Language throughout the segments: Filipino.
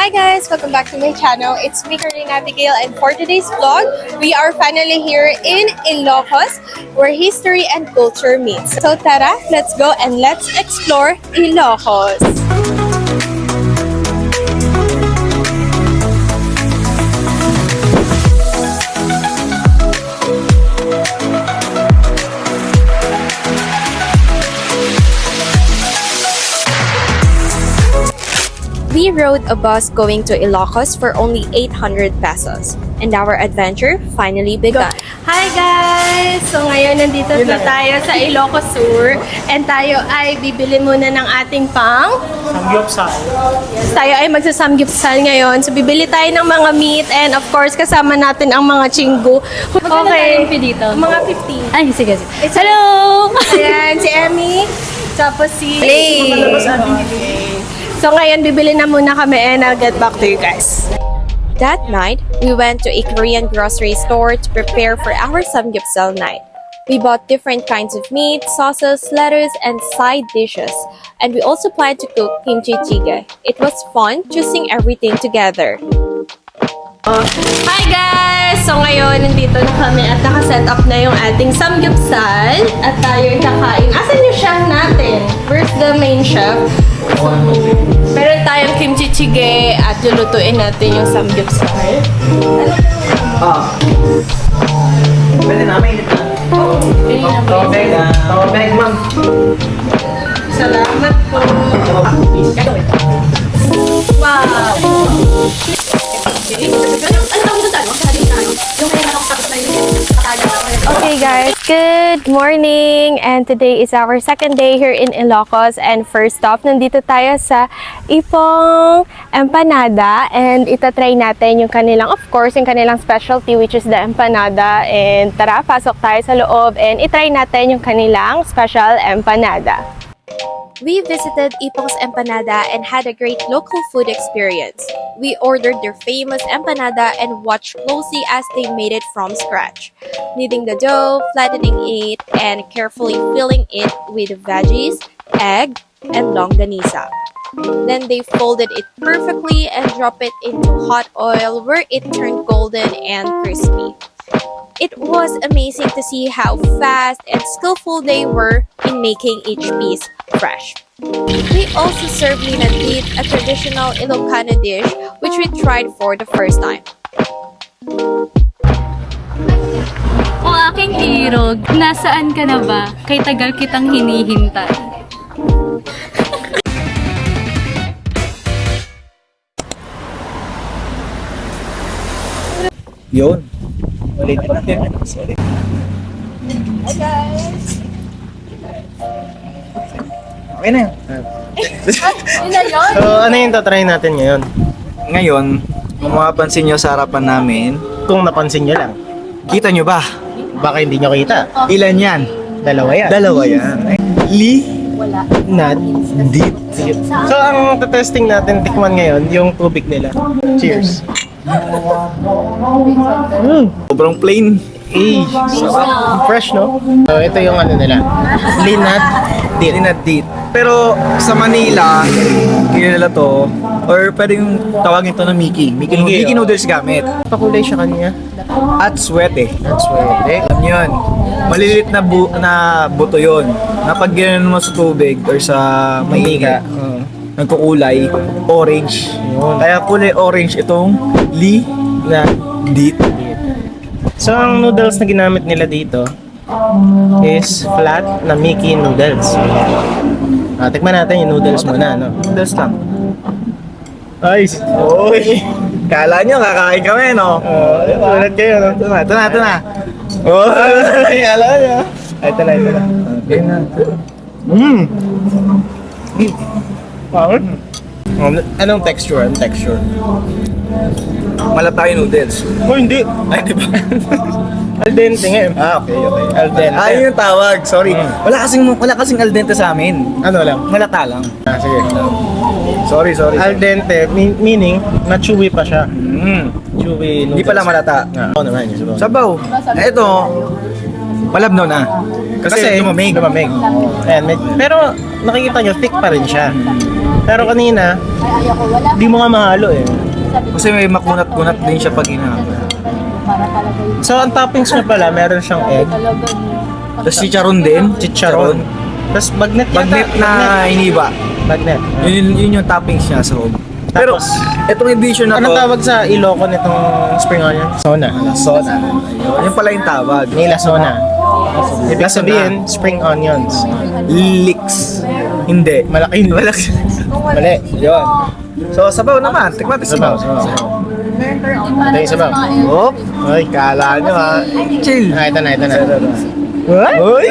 Hi guys! Welcome back to my channel. It's me, Karina Abigail, and for today's vlog, we are finally here in Ilocos, where history and culture meets. So tara, let's go and let's explore Ilocos! We rode a bus going to Ilocos for only 800 pesos. And our adventure finally began. Hi guys! So ngayon nandito na tayo sa Ilocos Sur. And tayo ay bibili muna ng ating pang Samgyupsal. Yes, tayo ay magsasamgyupsal ngayon. So bibili tayo ng mga meat and of course kasama natin ang mga chinggo. Okay. dito? Mga 15. Ay, sige. Hello! Ayan, si Emmy. Tapos si Hey! So ngayon, bibili na muna kami and I'll get back to you guys. That night, we went to a Korean grocery store to prepare for our samgyeopsal night. We bought different kinds of meat, sauces, lettuce, and side dishes. And we also planned to cook kimchi jjigae. It was fun choosing everything together. Hi guys! So ngayon, nandito na kami at nakaset up na yung ating samgyeopsal. At tayo ay kakain. Asan yung chef natin? Where's the main chef? Meron tayong kimchi jjigae at lulutuin natin yung samgyeopsal. Pwede na, mainit na. Tawag ma'am. Salamat po. Wow! Okay guys, good morning! And today is our second day here in Ilocos. And first off, nandito tayo sa Ipong Empanada. And itatry natin yung kanilang, of course, yung kanilang specialty which is the empanada. And tara, pasok tayo sa loob and itry natin yung kanilang special empanada. We visited Ipong's Empanada and had a great local food experience. We ordered their famous empanada and watched closely as they made it from scratch, kneading the dough, flattening it, and carefully filling it with veggies, egg, and longganisa. Then they folded it perfectly and dropped it into hot oil where it turned golden and crispy. It was amazing to see how fast and skillful they were in making each piece fresh. We also served linandit, a traditional Ilocano dish which we tried for the first time. O aking irog, nasaan ka na ba? Kay tagal kitang hinihintay. Yun. Ulitin natin. Sorry. Hi guys! Okay na yun. Yun na yun? So, ano yung tatry natin ngayon? Ngayon, kung mapapansin nyo sa harapan namin, Kung napansin nyo lang, kita nyo ba? baka hindi nyo kita. Ilan yan? Dalawa yan. Dalawa yan. Li, Not deep. So, ang testing natin, tikman ngayon, yung tubig nila. Cheers. sobrang plain. Fresh, no? So, ito yung ano nila. Linat dip. Linandit. Pero sa Manila, kilala to, or pwedeng tawagin to na Mickey. Mickey noodles gamit. Pakulay siya kanina. At sweat eh. That's right. Alam nyo yun. Maliliit na, na buto yun. Napag ginanon mo sa tubig or sa mahiga, nagkukulay, orange. Yun. Kaya kulay orange itong linandit. So, ang noodles na ginamit nila dito is flat na Mickey noodles. Tikman natin yung noodles muna, no? Noodles lang. Nice! Uy! Kala nyo kakain kami, no? Ulit kayo, no? Ito na, ito na. Oh, kala nyo. Ito na. Anong texture? Anong texture? Malatay noodles. Oh, hindi. Ay, di ba? Al dente nga eh. Okay. Al dente. Ah, yun yung tawag. Sorry. Wala kasing al dente sa amin. Ano lang? Malata lang. Sige. Sorry. Al dente, meaning, na chewy pa siya. Chewy noodles. Hindi pala malata. Oo naman, yun siguro. Sabaw. Ito, malabnaw na. Kasi lumamig. Ayan, pero nakikita nyo, thick pa rin siya. Pero kanina, di mo nga mahalo eh. Kasi may makunat-kunat din siya pag hinahalo. So, ang toppings niya pala, meron siyang egg, Tapos chicharon din. chicharon, tapos bagnet yata. Bagnet na hiniba. Bagnet. Yun yung toppings niya sa loob. Pero, Tapos, itong edition na to, anong tawag sa Ilocos nitong spring onion? Sona. Sona. Ayun, yun pala yung tawag. Nila Sona. Ibig sabihin, spring onions. Leeks. Hindi. Malaki. Malaki. Mali. Yun. So, sabaw naman. Tikman natin Sabaw. sabaw. Ito yung sabaw. Oh, ay, kala nyo ha. Chill. Ito na. What? Uy!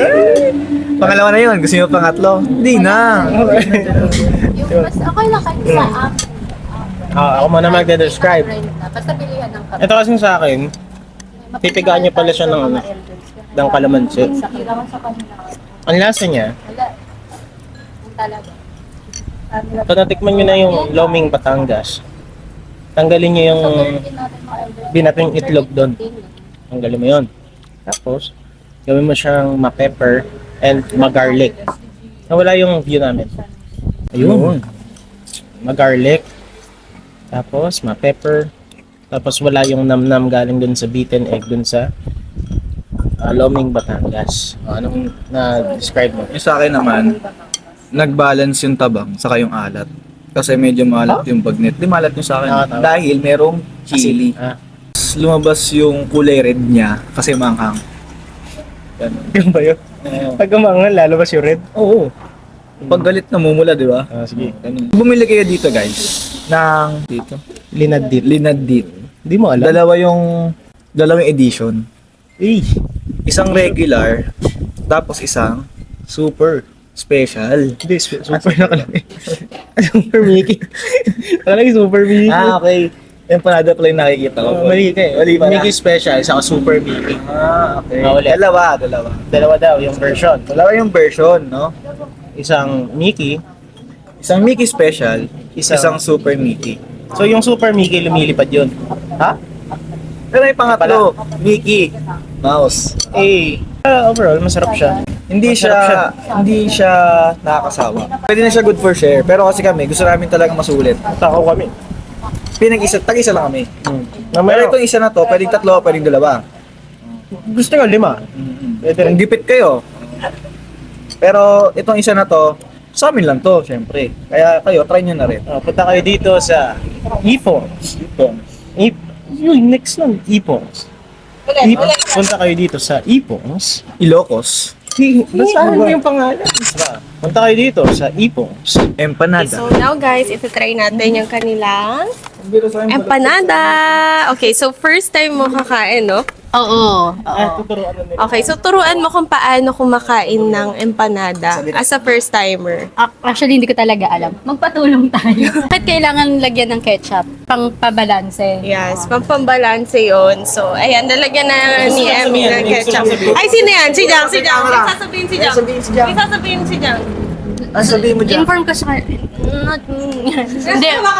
Pangalawa na yun. Gusto nyo pangatlo? Hindi na. Okay lang kahit sa app. Ako muna magde-describe. Basta bilihan ng kape. Ito kasi sa akin, pipigaan niyo pala siya ng kalamansi. Kailangan sa kanila. Ang lasa niya, Wala. Talaga. ito natikman niyo na yung Loming Batangas. Tanggalin niyo yung binating itlog doon. Tanggalin mo yun. Tapos, gawin mo siyang ma-pepper and ma-garlic. Nawala yung view namin. Ayun. Ma-garlic. Tapos, ma-pepper. Tapos, wala yung nam-nam galing dun sa beaten egg dun sa Loming Batangas. Anong na-describe mo? Yung sa akin naman, nag-balance yung tabang saka yung alat. Kasi medyo maalat yung bagnet. Di maalat yung sa akin. Tama. Dahil merong chili. Ah, Lumabas yung kulay red niya kasi manghang. Ganun. yun ba yun? Pag umangal, lalabas yung red. Oo. Pag galit namumula, di ba? Sige. Ganun. Bumili kayo dito guys ng dito. Linadit. Linadit. Di mo alam. Dalawang edition. Eh, Isang regular, tapos isang super special. hindi, super nakalagay. Super Mickey. Nakalagay Super Mickey. Okay. Empanada pala yung nakikita ko. Mali ka eh. Mali pala. Mickey Special, saka Super Mickey. Okay. Ulit. Dalawa. Dalawa daw yung version. Dalawa yung version, no? Isang Mickey. Isang Mickey Special, isang Isang- Super Mickey. So yung Super Mickey, lumilipad yun. Ha? Pero yung pangatlo, Mickey Mouse. Eh, overall, masarap siya. Hindi Masarap siya nakakasawa. Pwede na siya good for share, pero kasi kami gusto namin talaga masulit. Takaw kami. Tag-isa lang kami. Pero Namaya, itong isa na to, pwedeng tatlo, pwedeng dalawa. gusto nyo 5. Pwede rin. Kung gipit kayo. Pero itong isa na to, sa amin lang to, syempre. Kaya kayo, try nyo na rin. Punta kayo dito sa Ipons. Yung next lang, Ipons. Punta kayo dito sa Ipons. Ilocos, Basahin mo yung pangalan. Punta kayo dito sa Ipons. empanada. So now guys, ito-try natin yung kanilang empanada. Okay, so first time mo kakain, no? Oo. Tuturuan na nila. Okay, so turuan mo kung paano kumakain ng empanada as a first timer. Actually, hindi ko talaga alam. Magpatulong tayo. Bakit kailangan lagyan ng ketchup? Pang pabalanse. Yes, pampambalanse yun. So, ayan, nalagyan na ni Emmy ng ketchup. Ay, sino yan? Si Jang, si Jang. May sasabihin si Jang. May sasabihin si Jang. Ano sabihin mo dyan? Inform ko sa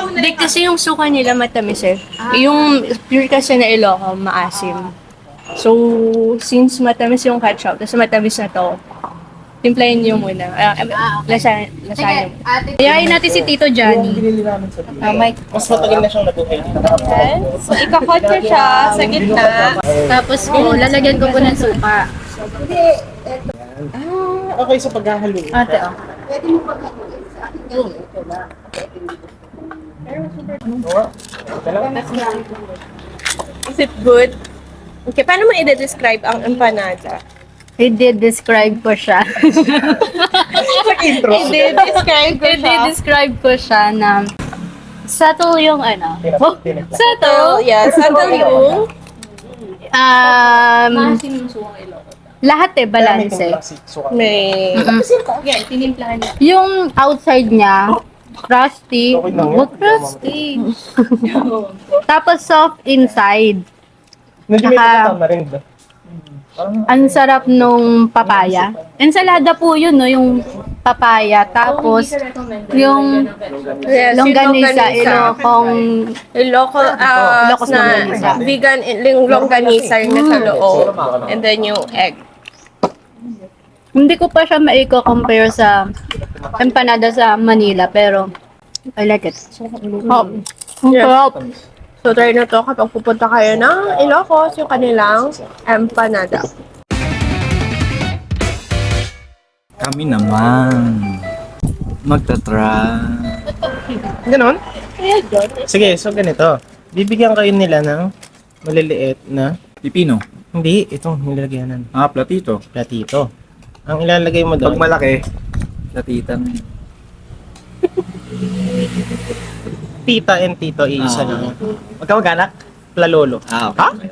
Hindi kasi yung suka nila matamis eh. Yung pure kasi na Ilocos, maasim. So, since matamis yung ketchup, tapos matamis na to, timplahin niyo muna. Lasahin mo. Ayayin natin si Tito Johnny. Mike. Mas matagal na siyang nabuhay dito. So, ikakot niya siya sa gitna. Tapos lalagyan ko po ng suka. Okay, sa paghahalo. Ate, oh. Is it good? Okay, paano mo i-describe ang empanada? I-describe ko siya. I-describe ko siya na subtle yung ano. Subtle. Yeah, subtle yung Lahat balanse. may... Yung outside niya, crusty. Wag crusty. Tapos soft inside. Medyo may Saka- tama rin ba? Ang sarap nung papaya. Ensalada po yun, no? Yung papaya. Tapos, yung Yes, longganisa, yung Ilocos. Ilocos na longganisa. vegan yung longganisa na sa loob. And then yung egg. Hindi ko pa siya maiko-compare sa empanada sa Manila, pero I like it. Oh, yeah. So, try na to kapag pupunta kayo ng Ilocos, yung kanilang empanada. Kami naman. Magta-try. Ganon? Sige, so ganito. Bibigyan kayo nila ng maliliit na, Pipino. hindi, itong nilagyanan. Platito. Platito. Ang ilalagay mo doon, Pag malaki, platitan. tita and tito, iisa lang. Magkamag-anak? Lalolo. Okay.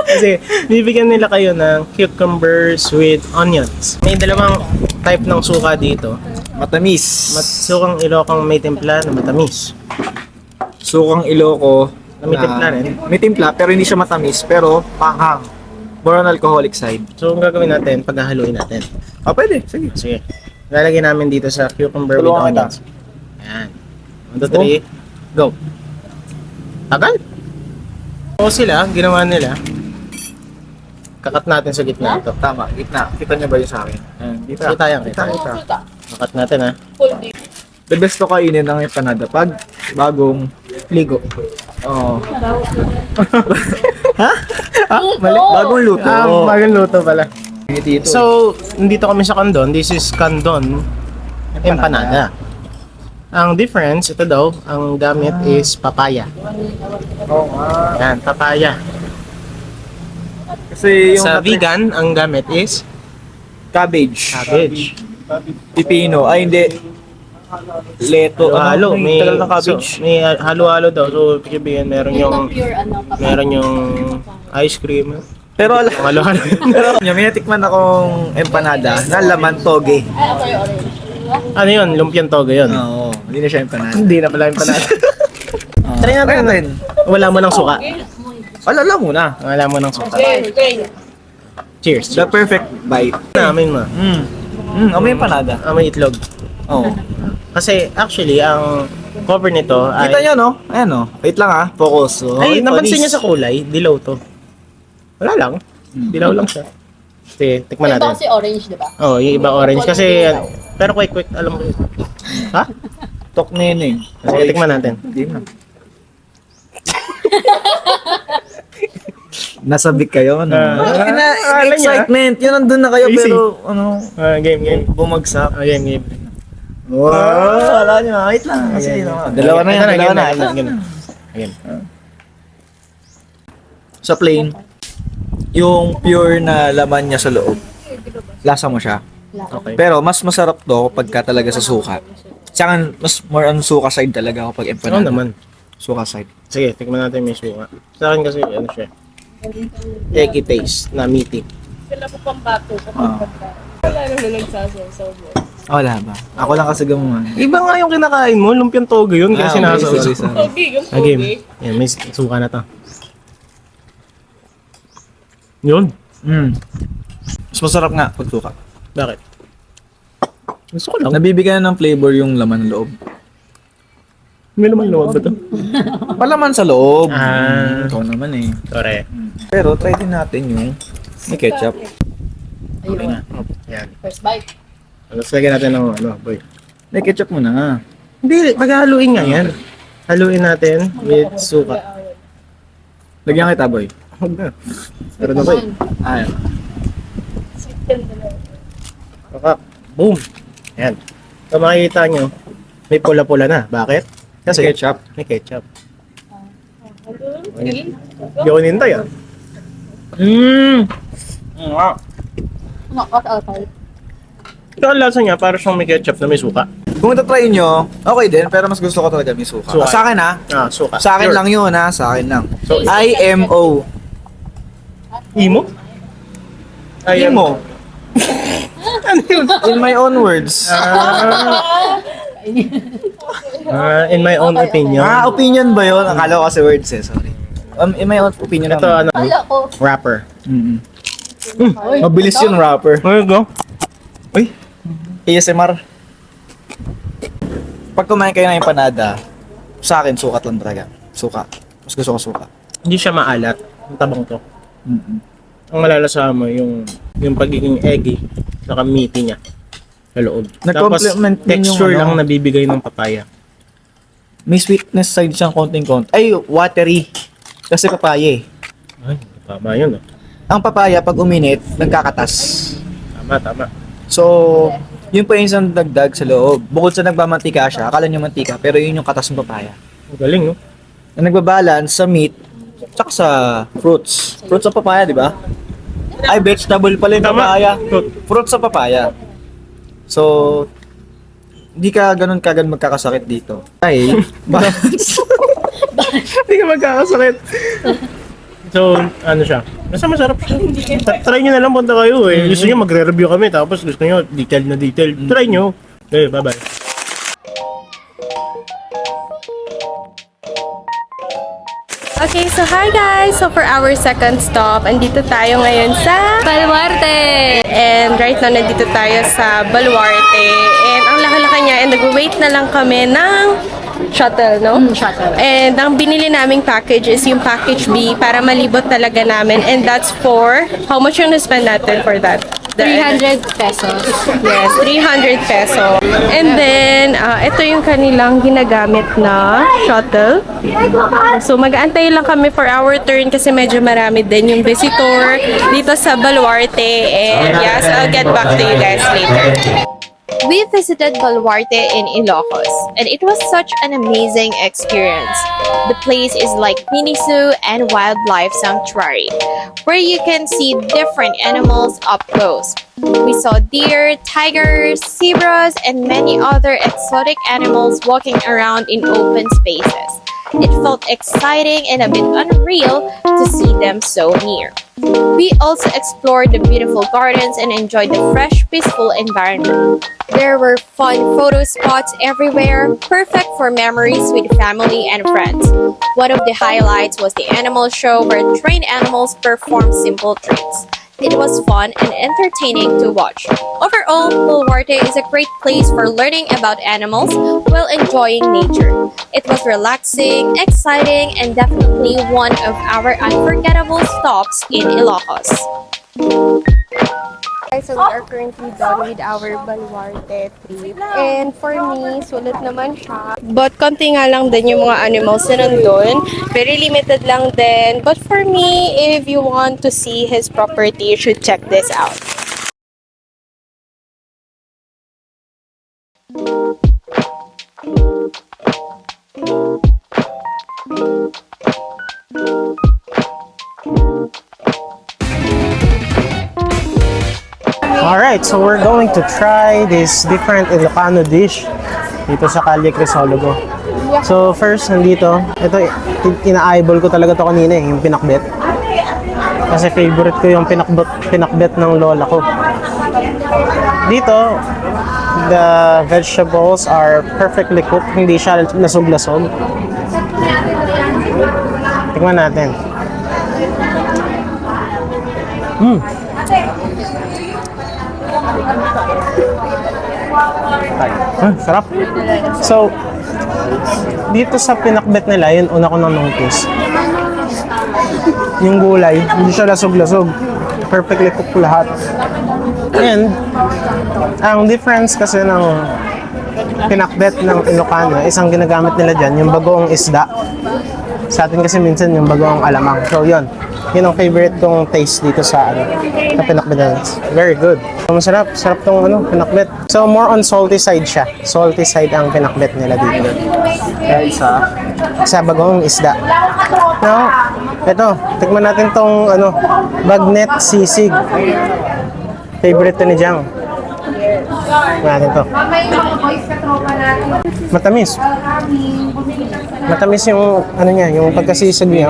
Kasi bibigyan nila kayo ng cucumbers with onions. May dalawang type ng suka dito. Matamis. Sukang Ilocong may timpla na matamis. Sukang Iloco. Na may timpla rin. May timpla, pero hindi siya matamis. Pero panghang. More on alcoholic side. So, ang gagawin natin, paghahaluin natin. Pwede. Sige. Sige. Lalagyan namin dito sa cucumber with Tulungan kita. onions. Ayan. 1, 2, 3, go. Tagal. O sila, ginawa nila. Kakat natin sa gitna ito. Tama. Gitna. Kita niyo ba yun sa akin? Ayan. Kita yan, kita. Kakat natin ha. The best to kainin ng empanada pag bagong Ligo. oh. Mali. Bagong luto. Bagong luto pala. Dito. So, nandito kami sa Candon. This is Candon Empanada. Ang difference, ito daw, ang gamit is papaya. oh, nga. Yan, papaya. Kasi yung Sa vegan, ang gamit is cabbage. cabbage. Pipino. Ay, hindi. Leto. Halo-halo. May tagal ng cabbage. May halo-halo daw. So, sabihin, meron yung Pure ano, meron yung ice cream. Pero alam, Halo-halo. pero may natikman akong empanada na laman toge. Ano yun? Lumpiang toga yun. Oo, hindi na siya empanada. Hindi na pala empanada. Try natin. Wala mo ng suka. Alala muna. Wala mo ng suka. Cheers. The perfect bite. Namin mo. Amoy empanada. May itlog. Oo. Kasi actually, ang cover nito ay... Kita niyo, no? Ayan, no? Wait lang, ha? Focus. Oh, Ay, napansin niya sa kulay, dilaw to. Wala lang. Dilaw lang siya. Sige, tikman Ito natin. kasi orange, di ba? Oh, yung iba orange. Kasi, pero quick, alam mo. Ha? Tok neneng. Sige, tikman natin. Hindi na. Nasabik kayo, no? Excitement. Yun, nandun na kayo, Easy. pero, ano, Game. bumagsak. Game. Wow! Wala niyo, wait lang. Kasi, no, dalawa na yan, dalawa na. Game. Sa plain, yung pure na laman niya sa loob, lasa mo siya. Okay. Pero mas masarap to pagka talaga sa suka. Sa akin, mas more on suka side talaga ako pag Oo empanada. naman. Suka side. Sige, tikman natin may suka. Sa akin kasi, ano siya, eggy taste na meaty. Wala ba? Ako lang kasi gamuhan. Iba nga yung kinakain mo, lumpiang toga yun, kasi nasa sorry, sorry. game. Yan, may suka na to. Yun. Mas masarap nga pag suka. Bakit? Gusto ko lang. Nabibigyan ng flavor yung laman ng loob. May naman lumab ba to? Palaman sa loob. Ikaw naman eh. Correct. Pero try din natin yung may ketchup. Ayun. Yan. First bite. Tapos lagyan natin ng boy. May ketchup muna nga. Hindi, paghahaluin nga yan. Haluin natin with suka. Lagyan kita, boy. Huwag na. Pero na boy. Ayan. Kakak. Boom. Yan. So makikita nyo, may pula-pula na. Bakit? Kasi Ketchup. may ketchup. Hindi ako nintay ah. What else? Ito ang lasa niya, para siyang may ketchup na may suka. Kung ito-try nyo, okay din, pero mas gusto ko talaga may suka. Suka. Sa akin ha, Suka. sa akin Pure. lang yun ha, sa akin lang. So, IMO. Imo? IMO. Ano yun? In my own words. In my own opinion. Opinion ba yun? Akala ko kasi words eh, sorry. In my own opinion Ito lang. ano, Kala ko. rapper. Mabilis yung rapper. There you go. Uy, ASMR. Pag kumain kayo ng empanada, sa akin, sukat lang talaga. Suka. Mas gusto ko suka. Hindi siya maalat. Ang tabang to. Ang malalasa mo yung pagiging eggy, saka meaty niya. sa loob. Nag-complement din yung texture ano. lang nabibigay ng papaya. May sweetness side siyang konting-konti. Ay, watery. Kasi papaya eh. Ay, tama yun. Oh. Ang papaya, pag uminit, nagkakatas. Tama. So, yun pa yung isang dagdag sa loob. Bukod sa nagmamantika siya, akala niyo mantika, pero yun yung katas ng papaya. Ang galing, no? Na nagbabalance sa meat, tsaka sa fruits. Fruits sa papaya, di ba? Ay, vegetable pala yung Tama. papaya. Fruits sa papaya. So, hindi ka ganun kagad magkakasakit dito. Ay, balance. Hindi ka magkakasakit. So, ano siya? Basta masarap siya. Try nyo na lang punta kayo eh. Gusto nyo magre-review kami tapos gusto nyo detailed na detailed. Try nyo. Okay, bye-bye. Okay, so hi guys! So for our second stop, andito tayo ngayon sa Baluarte! And right now, nandito tayo sa Baluarte. And ang laki-laki niya, and nag-wait na lang kami ng shuttle, no? Shuttle. And ang binili naming package is yung package B para malibot talaga namin. And that's for, how much yung na-spend natin for that? 300 pesos. Yes, 300 peso. And then, ito yung kanilang ginagamit na shuttle. So, mag-aantay lang kami for our turn kasi medyo marami din yung visitor dito sa Baluarte. And yes, I'll get back to you guys later. We visited Baluarte in Ilocos, and it was such an amazing experience. The place is like mini zoo and wildlife sanctuary, where you can see different animals up close. We saw deer, tigers, zebras, and many other exotic animals walking around in open spaces. It felt exciting and a bit unreal to see them so near. We also explored the beautiful gardens and enjoyed the fresh, peaceful environment. There were fun photo spots everywhere, perfect for memories with family and friends. One of the highlights was the animal show where trained animals performed simple tricks. It was fun and entertaining to watch. Overall, Baluarte is a great place for learning about animals while enjoying nature. It was relaxing, exciting, and definitely one of our unforgettable stops in Ilocos. So we are currently done with our Baluarte trip. And for me, sulit naman siya. But konti nga lang din yung mga animals na nandun. Very limited lang din. But for me, if you want to see his property, you should check this out. Alright, so we're going to try this different Ilocano dish dito sa Calle Crisologo. So first, nandito, ito, ina-eyeball ko talaga to kanina yung pinakbet. Kasi favorite ko yung pinakbet ng lola ko. Dito, the vegetables are perfectly cooked, hindi siya lasog-lasog. Tingnan natin. Sarap. So, dito sa pinakbet nila, yun una ko na-notice. Yung gulay, hindi siya lasog-lasog. Perfectly cooked lahat. And, ang difference kasi ng pinakbet ng Ilocano, isang ginagamit nila dyan, yung bagoong isda. Sa atin kasi minsan yung bagoong alamang. So, yun. Yun ang favorite kong taste dito sa pinakbet nila. Very good. Masarap. Sarap tong pinakbet. So, more on salty side siya. Salty side ang pinakbet nila dito. Kaya Sa bagoong isda. Now, ito. Tikman natin tong bagnet sisig. Favorite to ni Jang. Tikman natin to. Matamis. Matamis yung niya, yung pagkasisig niya.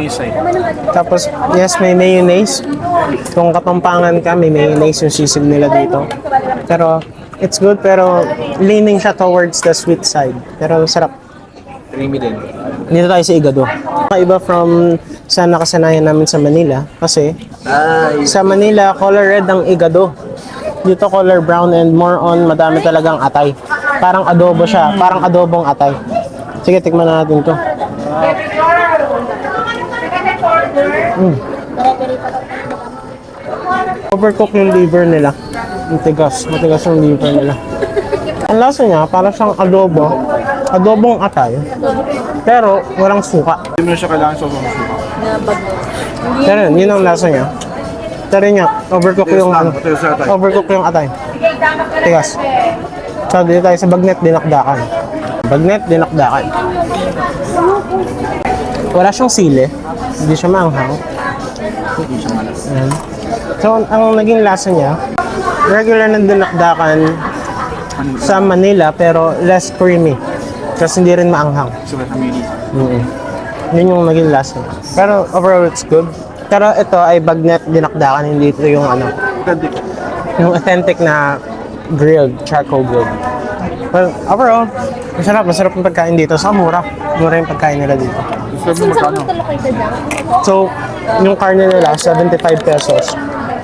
Tapos, yes, may mayonnaise. Kung Kapampangan ka, may mayonnaise yung sisig nila dito. Pero, it's good, pero leaning siya towards the sweet side. Pero, sarap. creamy din. Dito tayo sa Igado. Kakaiba from sa nakasanayan namin sa Manila. Kasi, sa Manila, color red ang Igado. Dito, color brown and more on madami talagang atay. Parang adobo siya. Parang adobong atay. Sige, tikman na natin to. Overcook yung liver nila. Matigas yung liver nila. Ang lasa niya, para siyang adobo. Adobong atay. Pero walang suka. Hindi mo na siya kailangan sa suka. Pero yun ang lasa niya. Pero niya, overcook yung ano. Overcook yung atay. Tigas. So, dito tayo sa bagnet dinakdakan. Bagnet dinakdakan. Wala siyang sili. Hindi siya maanghang. Ayan. So, ang naging lasa niya, regular na dinakdakan sa Manila pero less creamy. Kasi hindi rin maanghang. Yun yung naging lasa niya. Pero overall, it's good. Pero ito ay bagnet dinakdakan, hindi ito yung ano, yung authentic na grilled, charcoal grilled. Well, overall, masarap yung pagkain dito. Sa mura yung pagkain nila dito. So, yung karne nila, 75 pesos.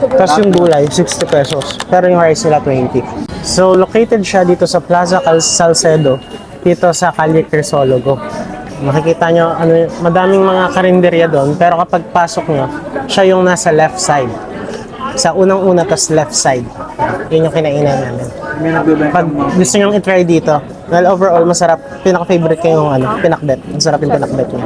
Tapos yung gulay, 60 pesos. Pero yung rice nila, 20. So, located siya dito sa Plaza Salcedo, dito sa Calle Crisologo. Makikita nyo, madaming mga karinderya doon, pero kapag pasok nyo, siya yung nasa left side. Sa unang-una, tas left side. Yun yung kinainan namin. Pag gusto nyo i-try dito, well, overall, masarap. Pinaka-favorite ko yung pinakbet. Masarap yung pinakbet niya.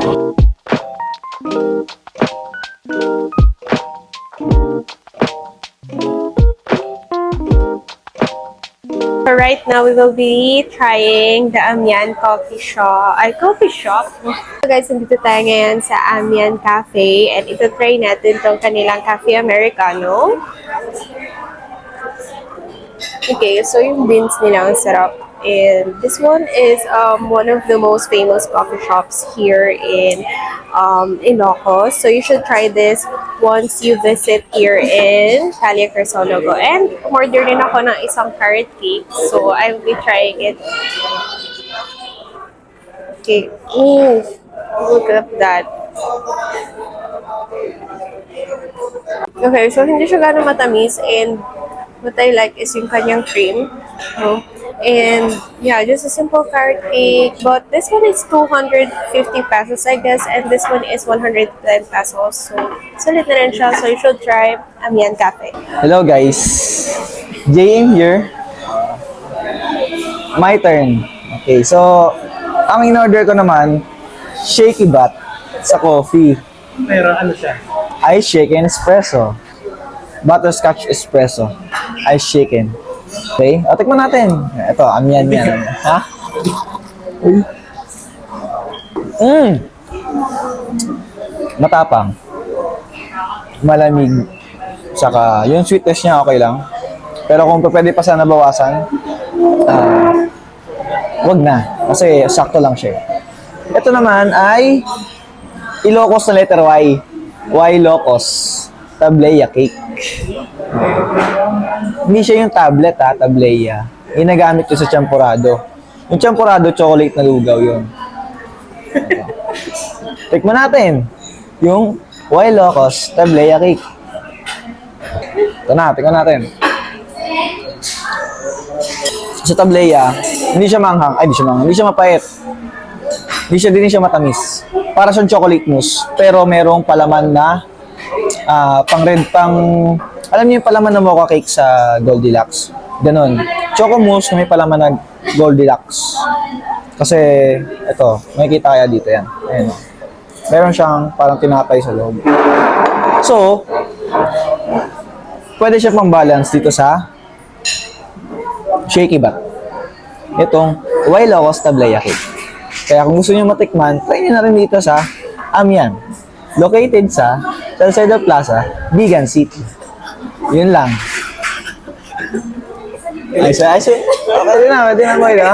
So right now, we will be trying the Amian coffee shop. So guys, nandito tayo ngayon sa Amian Cafe and ito try natin tong kanilang Cafe Americano. Okay, so yung beans nila ang sarap. And this one is one of the most famous coffee shops here in Ilocos. So you should try this once you visit here in Calle Crisologo. And umorder din ako ng isang carrot cake. So I will be trying it. Okay. Ooh, look at that. Okay, so hindi siya gano'ng matamis and what I like is yung kanyang cream. No? And yeah, just a simple carrot cake. But this one is 250 pesos, I guess. And this one is 110 pesos. So, sulit na rin siya. So, you should try Amian Cafe. Hello guys, JM here. My turn. Okay, so ang in-order ko naman, shaky bat sa coffee. Pero ano siya? Ice shaken espresso. Butterscotch espresso. Ice shaken. Okay, o tikman natin. Ito, Amian yan. Ha? Matapang. Malamig. Saka, yung sweetness niya okay lang. Pero kung pwede pa sana bawasan, wag na. Kasi sakto lang siya. Ito naman ay Ilocos na letter Y. Y Locos. Tableya cake. Hindi siya yung tablet tableya. Ginagamit ko sa champurado. Yung champurado, chocolate na lugaw yun. Tikman natin. Yung Y Locos Tableya cake. Ito na, tikman natin. Sa tableya, hindi siya manghang. Ay, hindi siya mapait. Hindi siya matamis. Para siyang chocolate mousse. Pero merong palaman na alam niyo yung palaman na mocha cake sa Goldilocks? Ganon. Choco mousse na may palaman na Goldilocks. Kasi, ito, makikita kaya dito yan. Ayan. Meron siyang parang tinapay sa loob. So, pwede siya pang balance dito sa shaky bat. Itong Y Locos Tableya cake. Kaya kung gusto niyo matikman, try niyo na rin dito sa Amian. Located sa Salcedo Plaza, Bigan City. Yun lang. Ay, pwede na mo ito.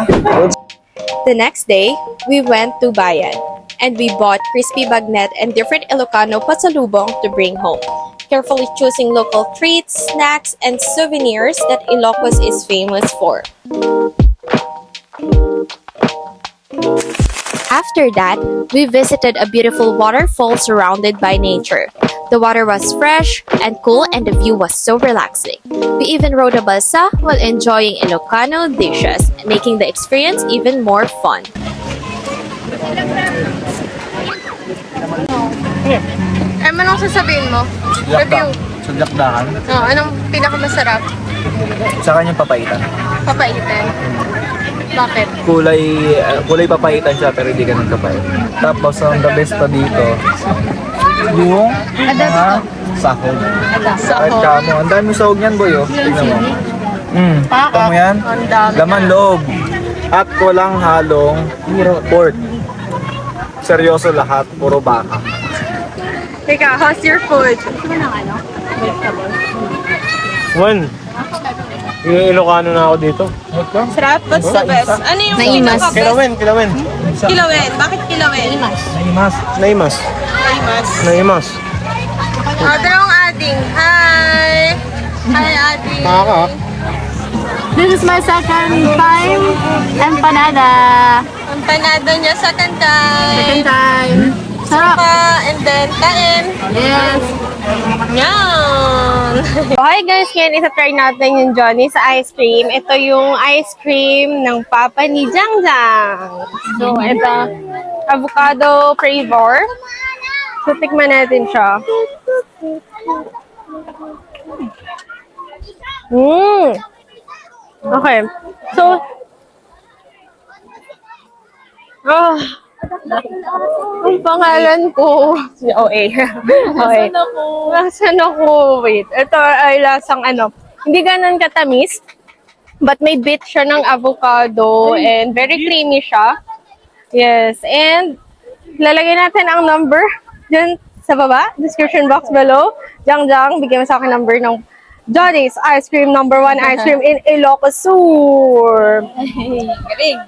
The next day, we went to Bayan and we bought crispy bagnet and different Ilocano pasalubong to bring home. Carefully choosing local treats, snacks, and souvenirs that Ilocos is famous for. After that, we visited a beautiful waterfall surrounded by nature. The water was fresh and cool and the view was so relaxing. We even rode a balsa while enjoying Ilocano dishes, making the experience even more fun. Anong sasabihin mo? Review. Sa dakdakan. Anong pinakamasarap? Sa kanyang papaitan. Papaitan. Bakit? Kulay papaitan siya pero hindi ganun kapait. Tapos ang the best pa dito, yung mga sahog. Kahit kamo. Ang dami sahog niyan, boy, oh. Tingnan mo. Tingnan mo yan. Ang dami. Laman loob. At walang halong pork. Seryoso lahat, puro baka. Teka, how's your food? Juan, yung Ilocano na ako dito. Sarap? What's the best? Ano yung Naimas. Kilawin. Kilawin. Bakit kilawin? Naimas. Dalawang ading. Hi! Hi, ading. This is my second time empanada. Empanada niya second time. Second time. Sarap. And then, kain. Yes. Yan! Hi guys, ngayon isa-try natin yung Johnny's ice cream. Ito yung ice cream ng papa ni Jangjang. So, ito, avocado flavor. So, tikman natin siya. Okay. So, ang pangalan ko, si OA. Okay. Nasaan ako? Wait. Ito ay lasang hindi ganun katamis, but may bit siya ng avocado and very creamy siya. Yes. And lalagay natin ang number dyan sa baba, description box below. Jangjang, bigyan mo sa akin number ng Johnny's Ice Cream #1 ice cream in Ilocos Sur. Galing.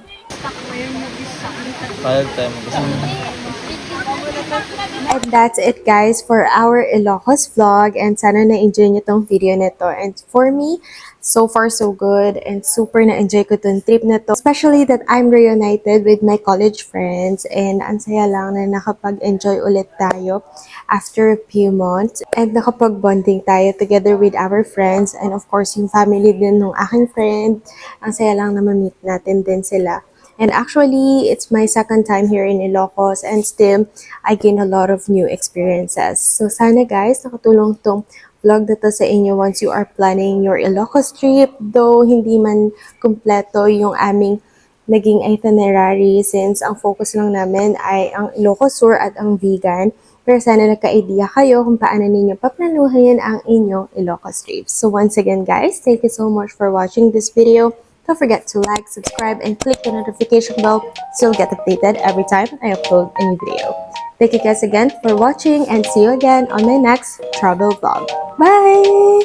And that's it guys for our Ilocos vlog, and sana na-enjoy nyo tong video nito. And for me, so far so good and super na-enjoy ko tong trip na to. Especially that I'm reunited with my college friends and ang saya lang na nakapag-enjoy ulit tayo after a few months and nakapag-bonding tayo together with our friends and of course yung family din ng aking friend. Ang saya lang na ma-meet natin din sila. And actually, it's my second time here in Ilocos and still, I gain a lot of new experiences. So sana guys, nakatulong tong vlog na to sa inyo once you are planning your Ilocos trip. Though hindi man kumpleto yung aming naging itinerary since ang focus lang namin ay ang Ilocos Sur at ang vegan. Pero sana nagka-idea kayo kung paano ninyo paplanuhin ang inyong Ilocos trip. So once again guys, thank you so much for watching this video. Don't forget to like, subscribe, and click the notification bell so you'll get updated every time I upload a new video. Thank you guys again for watching and see you again on my next travel vlog. Bye!